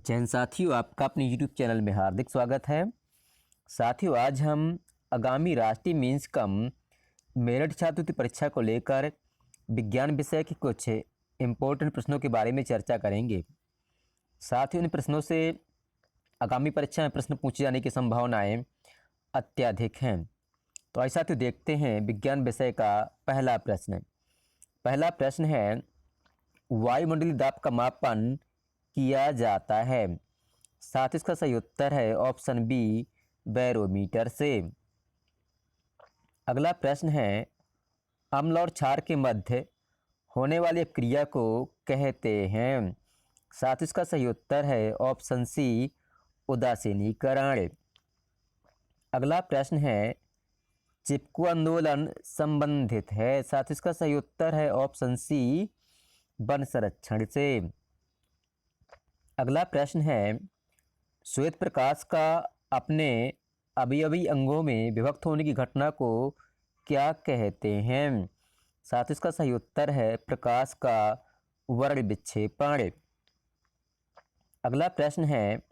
जय हिंद साथियों, आपका अपने YouTube चैनल में हार्दिक स्वागत है। साथियों, आज हम आगामी राष्ट्रीय मेंस कम मेरिट छात्रवृत्ति परीक्षा को लेकर विज्ञान विषय के कुछ इम्पोर्टेंट प्रश्नों के बारे में चर्चा करेंगे। साथियों, इन प्रश्नों से आगामी परीक्षा में प्रश्न पूछे जाने की संभावनाएं अत्यधिक हैं। तो आइए साथियों देखते हैं विज्ञान विषय का पहला प्रश्न। पहला प्रश्न है, वायुमंडलीय दाब का मापन किया जाता है। साथ इसका सही उत्तर है ऑप्शन बी, बैरोमीटर से। अगला प्रश्न है, अम्ल और क्षार के मध्य होने वाली क्रिया को कहते हैं। साथ इसका सही उत्तर है ऑप्शन सी, उदासीनीकरण। अगला प्रश्न है, चिपकू आंदोलन संबंधित है। साथ इसका सही उत्तर है ऑप्शन सी, वन संरक्षण से। अगला प्रश्न है, श्वेत प्रकाश का अपने अवयवी अंगों में विभक्त होने की घटना को क्या कहते हैं। साथ इसका सही उत्तर है प्रकाश का वर्ण विक्षेपण। अगला प्रश्न है,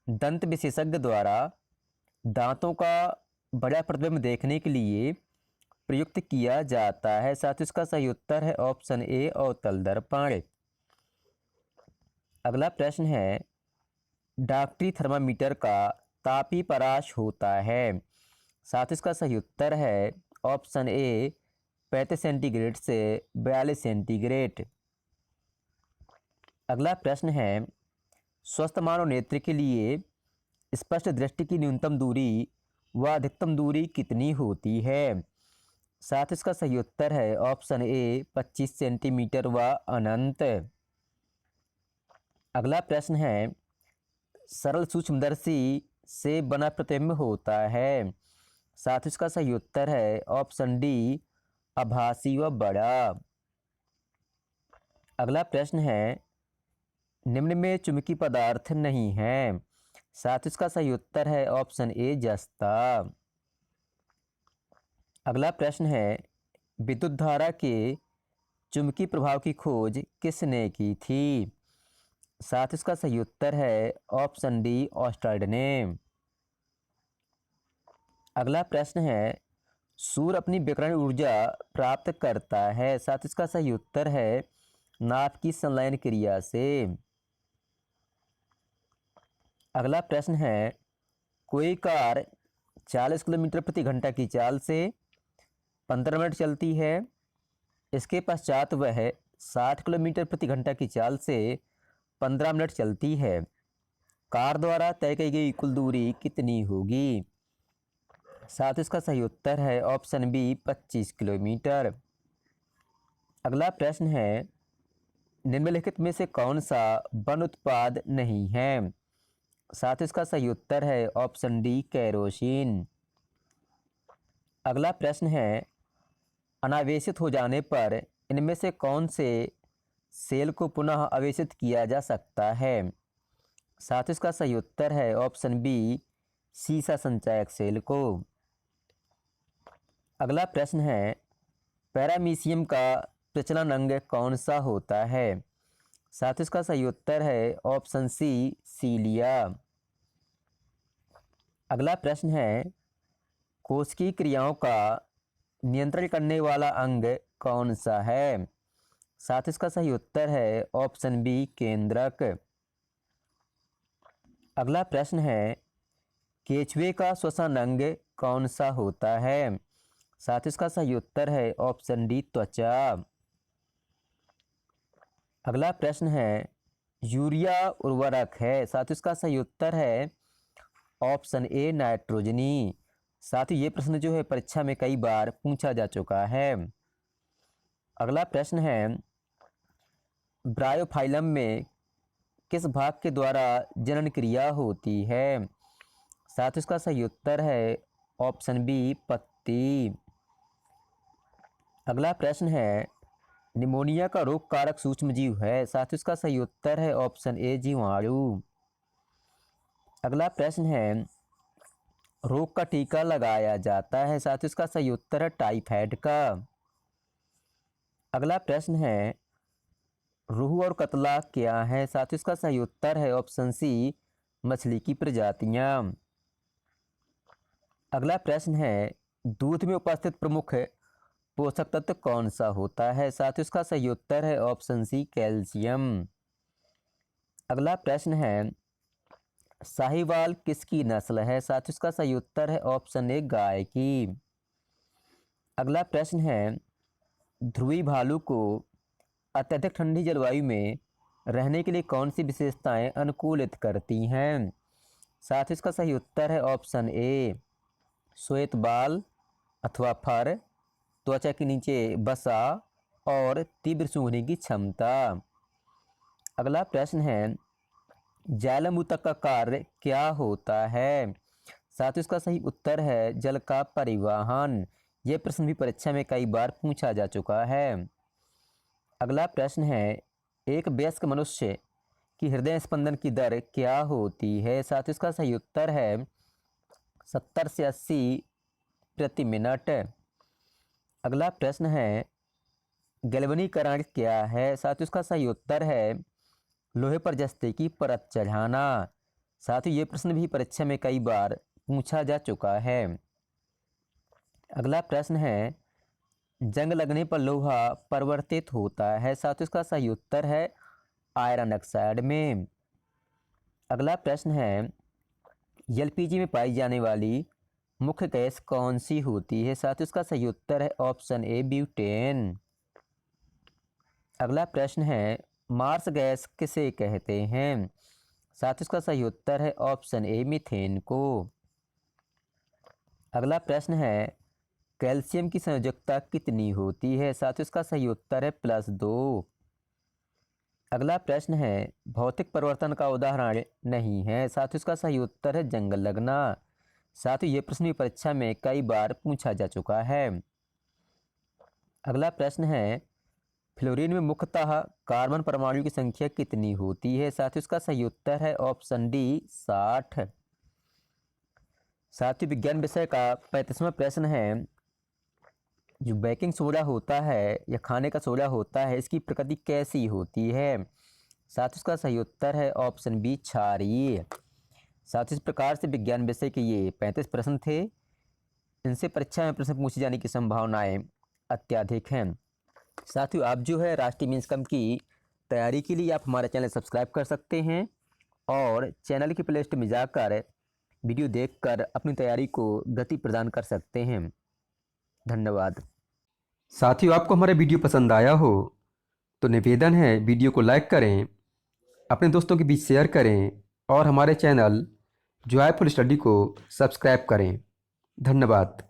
दंत विशेषज्ञ द्वारा दांतों का बड़ा प्रतिबिंब देखने के लिए प्रयुक्त किया जाता है। साथ इसका सही उत्तर है ऑप्शन ए, अवतल दर्पण। अगला प्रश्न है, डॉक्टरी थर्मामीटर का तापीय परास होता है। साथ इसका सही उत्तर है ऑप्शन ए, 35 सेंटीग्रेड से 42 सेंटीग्रेड। अगला प्रश्न है, स्वस्थ मानव नेत्र के लिए स्पष्ट दृष्टि की न्यूनतम दूरी व अधिकतम दूरी कितनी होती है। साथ इसका सही उत्तर है ऑप्शन ए, 25 सेंटीमीटर व अनंत। अगला प्रश्न है, सरल सूक्ष्मदर्शी से बना प्रतिबिंब होता है। साथ इसका सही उत्तर है ऑप्शन डी, आभासी व बड़ा। अगला प्रश्न है, निम्न में चुंबकीय पदार्थ नहीं है। साथ इसका सही उत्तर है ऑप्शन ए, जस्ता। अगला प्रश्न है, विद्युत धारा के चुंबकीय प्रभाव की खोज किसने की थी। साथ इसका सही उत्तर है ऑप्शन डी, ऑस्टर्ड ने। अगला प्रश्न है, सूर्य अपनी विकिरण ऊर्जा प्राप्त करता है। साथ इसका सही उत्तर है नाभ की संलयन क्रिया से। अगला प्रश्न है, कोई कार 40 किलोमीटर प्रति घंटा की चाल से 15 मिनट चलती है। इसके पश्चात वह 60 किलोमीटर प्रति घंटा की चाल से 15 मिनट चलती है। कार द्वारा तय की गई कुल दूरी कितनी होगी। साथ इसका सही उत्तर है ऑप्शन बी, 25 किलोमीटर। अगला प्रश्न है, निम्नलिखित में से कौन सा वन उत्पाद नहीं है। साथ इसका सही उत्तर है ऑप्शन डी, केरोसिन। अगला प्रश्न है, अनावेशित हो जाने पर इनमें से कौन से सेल को पुनः आवेशित किया जा सकता है। साथ इसका सही उत्तर है ऑप्शन बी, सीसा संचायक सेल को। अगला प्रश्न है, पैरामीशियम का प्रचलन अंग कौन सा होता है। साथ इसका सही उत्तर है ऑप्शन सी, सीलिया। अगला प्रश्न है, कोशिकीय क्रियाओं का नियंत्रण करने वाला अंग कौन सा है। साथ इसका सही उत्तर है ऑप्शन बी, केंद्रक। अगला प्रश्न है, केचुए का श्वसन अंग कौन सा होता है। साथ इसका सही उत्तर है ऑप्शन डी, त्वचा। अगला प्रश्न है, यूरिया उर्वरक है। साथ इसका सही उत्तर है ऑप्शन ए, नाइट्रोजनी। साथ ही ये प्रश्न जो है परीक्षा में कई बार पूछा जा चुका है। अगला प्रश्न है, ब्रायोफाइलम में किस भाग के द्वारा जनन क्रिया होती है। साथ इसका सही उत्तर है ऑप्शन बी, पत्ती। अगला प्रश्न है, निमोनिया का रोग कारक सूक्ष्मजीव है। साथ इसका सही उत्तर है ऑप्शन ए, जीवाणु। अगला प्रश्न है, रोग का टीका लगाया जाता है। साथ इसका सही उत्तर है टाइफाइड का। अगला प्रश्न है, रोहू और कतला क्या है? साथियों इसका सही उत्तर है ऑप्शन सी, मछली की प्रजातियां। अगला प्रश्न है, दूध में उपस्थित प्रमुख पोषक तत्व कौन सा होता है? साथियों इसका सही उत्तर है ऑप्शन सी, कैल्शियम। अगला प्रश्न है, साहिवाल किसकी नस्ल है? साथियों इसका सही उत्तर है ऑप्शन ए, गाय की। अगला प्रश्न है, ध्रुवी भालू को अत्यधिक ठंडी जलवायु में रहने के लिए कौन सी विशेषताएं अनुकूलित करती हैं? साथियों इसका सही उत्तर है ऑप्शन ए, श्वेत बाल अथवा फर, त्वचा के नीचे बसा और तीव्र सूंघने की क्षमता। अगला प्रश्न है, जालम ऊतक का कार्य क्या होता है? साथियों इसका सही उत्तर है जल का परिवहन। यह प्रश्न भी परीक्षा में कई बार पूछा जा चुका है। अगला प्रश्न है, एक वयस्क मनुष्य की हृदय स्पंदन की दर क्या होती है? साथियों इसका सही उत्तर है 70 से 80 प्रति मिनट। अगला प्रश्न है, गैल्वेनीकरण क्या है? साथियों इसका सही उत्तर है लोहे पर जस्ते की परत चढ़ाना। साथियों ये प्रश्न भी परीक्षा में कई बार पूछा जा चुका है। अगला प्रश्न है, जंग लगने पर लोहा परिवर्तित होता है। साथियों इसका सही उत्तर है आयरन ऑक्साइड में। अगला प्रश्न है, एलपीजी में पाई जाने वाली मुख्य गैस कौन सी होती है? साथियों इसका सही उत्तर है ऑप्शन ए, ब्यूटेन। अगला प्रश्न है, मार्स गैस किसे कहते हैं? साथियों इसका सही उत्तर है ऑप्शन ए, मीथेन को। अगला प्रश्न है, कैल्शियम की संयोजकता कितनी होती है? साथियों इसका सही उत्तर है +2। अगला प्रश्न है, भौतिक परिवर्तन का उदाहरण नहीं है। साथियों इसका सही उत्तर है जंग लगना। साथियों ये प्रश्न भी परीक्षा में कई बार पूछा जा चुका है। अगला प्रश्न है, फ्लोरीन में मुख्यतः कार्बन परमाणु की संख्या कितनी होती है? साथियों इसका सही उत्तर है ऑप्शन डी, 60। साथियों विज्ञान विषय का 35वां प्रश्न है, जो बेकिंग सोडा होता है या खाने का सोडा होता है, इसकी प्रकृति कैसी होती है? साथियों इसका सही उत्तर है ऑप्शन बी, क्षारीय। साथियों इस प्रकार से विज्ञान विषय के ये 35 प्रश्न थे। इनसे परीक्षा में प्रश्न पूछे जाने की संभावनाएं अत्यधिक हैं। साथियों आप जो है राष्ट्रीय मीन्स कम की तैयारी के लिए आप हमारा चैनल सब्सक्राइब कर सकते हैं और चैनल की प्ले लिस्ट में जाकर वीडियो देखकर अपनी तैयारी को गति प्रदान कर सकते हैं। धन्यवाद। साथियों आपको हमारा वीडियो पसंद आया हो तो निवेदन है वीडियो को लाइक करें, अपने दोस्तों के बीच शेयर करें और हमारे चैनल जॉयफुल स्टडी को सब्सक्राइब करें। धन्यवाद।